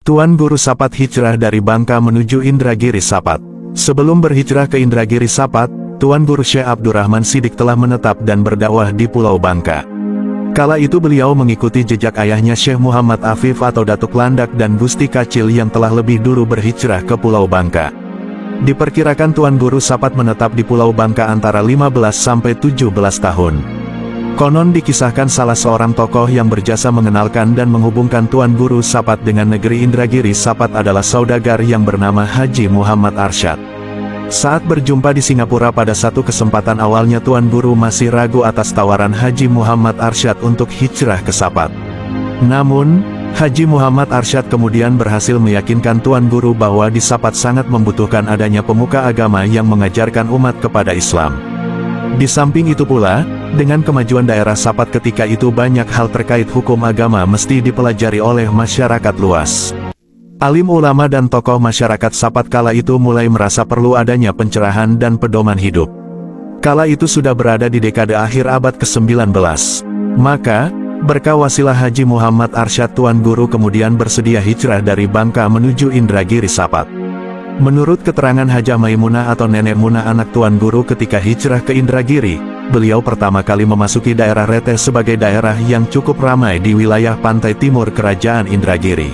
Tuan Guru Sapat hijrah dari Bangka menuju Indragiri Sapat. Sebelum berhijrah ke Indragiri Sapat, Tuan Guru Syekh Abdurrahman Siddiq telah menetap dan berdakwah di Pulau Bangka. Kala itu beliau mengikuti jejak ayahnya Syekh Muhammad Afif atau Datuk Landak dan Gusti Kacil yang telah lebih dulu berhijrah ke Pulau Bangka. Diperkirakan Tuan Guru Sapat menetap di Pulau Bangka antara 15 sampai 17 tahun. Konon dikisahkan salah seorang tokoh yang berjasa mengenalkan dan menghubungkan Tuan Guru Sapat dengan negeri Indragiri Sapat adalah saudagar yang bernama Haji Muhammad Arsyad. Saat berjumpa di Singapura pada satu kesempatan awalnya Tuan Guru masih ragu atas tawaran Haji Muhammad Arsyad untuk hijrah ke Sapat. Namun, Haji Muhammad Arsyad kemudian berhasil meyakinkan Tuan Guru bahwa di Sapat sangat membutuhkan adanya pemuka agama yang mengajarkan umat kepada Islam. Di samping itu pula, dengan kemajuan daerah Sapat ketika itu banyak hal terkait hukum agama mesti dipelajari oleh masyarakat luas. Alim ulama dan tokoh masyarakat Sapat kala itu mulai merasa perlu adanya pencerahan dan pedoman hidup. Kala itu sudah berada di dekade akhir abad ke-19. Maka, berkah wasilah Haji Muhammad Arsyad Tuan Guru kemudian bersedia hijrah dari Bangka menuju Indragiri Sapat. Menurut keterangan Hajah Maimunah atau Nenek Munah anak Tuan Guru ketika hijrah ke Indragiri, beliau pertama kali memasuki daerah Reteh sebagai daerah yang cukup ramai di wilayah pantai timur Kerajaan Indragiri.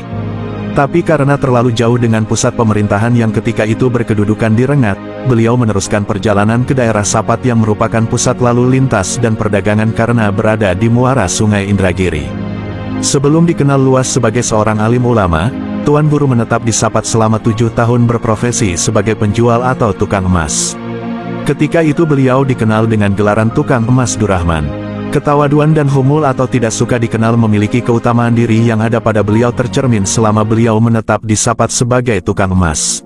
Tapi karena terlalu jauh dengan pusat pemerintahan yang ketika itu berkedudukan di Rengat, beliau meneruskan perjalanan ke daerah Sapat yang merupakan pusat lalu lintas dan perdagangan karena berada di muara Sungai Indragiri. Sebelum dikenal luas sebagai seorang alim ulama, Tuan Guru menetap di Sapat selama 7 tahun berprofesi sebagai penjual atau tukang emas. Ketika itu beliau dikenal dengan gelaran tukang emas Durrahman. Ketawaduan dan humul atau tidak suka dikenal memiliki keutamaan diri yang ada pada beliau tercermin selama beliau menetap di Sapat sebagai tukang emas.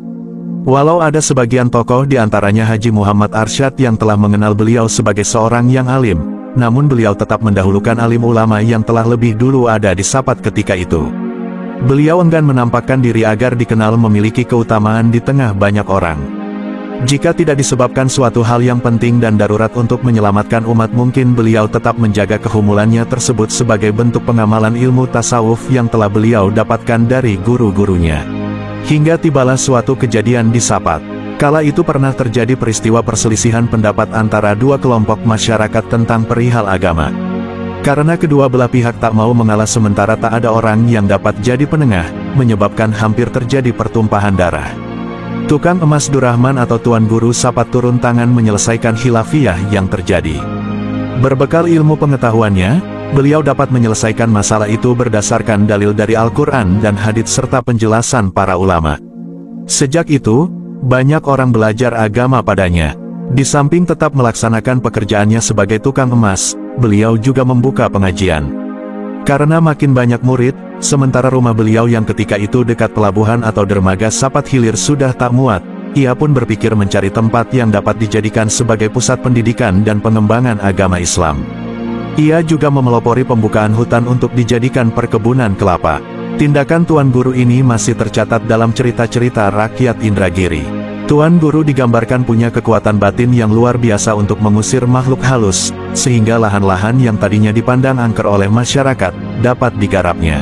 Walau ada sebagian tokoh di antaranya Haji Muhammad Arsyad yang telah mengenal beliau sebagai seorang yang alim, namun beliau tetap mendahulukan alim ulama yang telah lebih dulu ada di Sapat ketika itu. Beliau enggan menampakkan diri agar dikenal memiliki keutamaan di tengah banyak orang. Jika tidak disebabkan suatu hal yang penting dan darurat untuk menyelamatkan umat, mungkin beliau tetap menjaga kehumulannya tersebut sebagai bentuk pengamalan ilmu tasawuf yang telah beliau dapatkan dari guru-gurunya. Hingga tibalah suatu kejadian di Sapat. Kala itu pernah terjadi peristiwa perselisihan pendapat antara dua kelompok masyarakat tentang perihal agama. Karena kedua belah pihak tak mau mengalah sementara tak ada orang yang dapat jadi penengah, menyebabkan hampir terjadi pertumpahan darah. Tukang emas Durrahman atau Tuan Guru Sapat turun tangan menyelesaikan khilafiyah yang terjadi. Berbekal ilmu pengetahuannya, beliau dapat menyelesaikan masalah itu berdasarkan dalil dari Al-Quran dan hadits serta penjelasan para ulama. Sejak itu, banyak orang belajar agama padanya. Di samping tetap melaksanakan pekerjaannya sebagai tukang emas, beliau juga membuka pengajian. Karena makin banyak murid, sementara rumah beliau yang ketika itu dekat pelabuhan atau dermaga Sapat Hilir sudah tak muat, ia pun berpikir mencari tempat yang dapat dijadikan sebagai pusat pendidikan dan pengembangan agama Islam. Ia juga memelopori pembukaan hutan untuk dijadikan perkebunan kelapa. Tindakan Tuan Guru ini masih tercatat dalam cerita-cerita rakyat Indragiri. Tuan Guru digambarkan punya kekuatan batin yang luar biasa untuk mengusir makhluk halus, sehingga lahan-lahan yang tadinya dipandang angker oleh masyarakat, dapat digarapnya.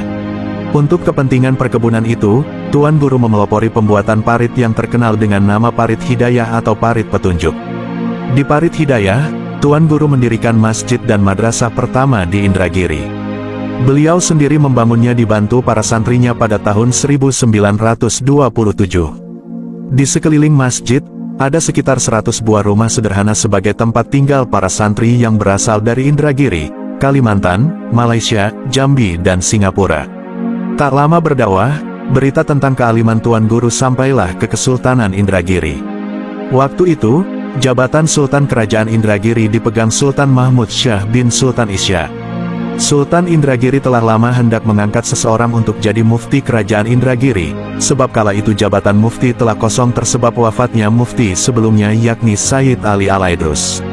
Untuk kepentingan perkebunan itu, Tuan Guru memelopori pembuatan parit yang terkenal dengan nama Parit Hidayah atau Parit Petunjuk. Di Parit Hidayah, Tuan Guru mendirikan masjid dan madrasah pertama di Indragiri. Beliau sendiri membangunnya dibantu para santrinya pada tahun 1927. Di sekeliling masjid, ada sekitar 100 buah rumah sederhana sebagai tempat tinggal para santri yang berasal dari Indragiri, Kalimantan, Malaysia, Jambi dan Singapura. Tak lama berdakwah, berita tentang kealiman Tuan Guru sampailah ke Kesultanan Indragiri. Waktu itu, jabatan Sultan Kerajaan Indragiri dipegang Sultan Mahmud Syah bin Sultan Isya. Sultan Indragiri telah lama hendak mengangkat seseorang untuk jadi mufti Kerajaan Indragiri, sebab kala itu jabatan mufti telah kosong tersebab wafatnya mufti sebelumnya yakni Sayyid Ali Al-Aidrus.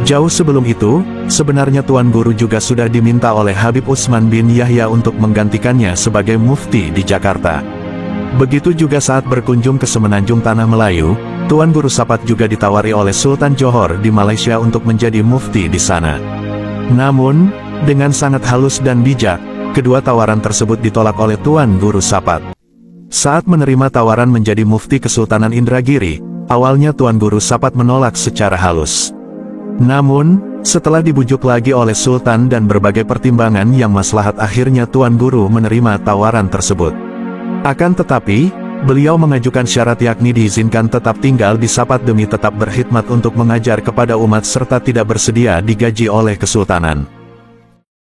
Jauh sebelum itu, sebenarnya Tuan Guru juga sudah diminta oleh Habib Utsman bin Yahya untuk menggantikannya sebagai mufti di Jakarta. Begitu juga saat berkunjung ke Semenanjung Tanah Melayu, Tuan Guru Sapat juga ditawari oleh Sultan Johor di Malaysia untuk menjadi mufti di sana. Namun, dengan sangat halus dan bijak, kedua tawaran tersebut ditolak oleh Tuan Guru Sapat. Saat menerima tawaran menjadi mufti Kesultanan Indragiri, awalnya Tuan Guru Sapat menolak secara halus. Namun, setelah dibujuk lagi oleh Sultan dan berbagai pertimbangan yang maslahat, akhirnya Tuan Guru menerima tawaran tersebut. Akan tetapi, beliau mengajukan syarat yakni diizinkan tetap tinggal di Sapat demi tetap berkhidmat untuk mengajar kepada umat serta tidak bersedia digaji oleh Kesultanan.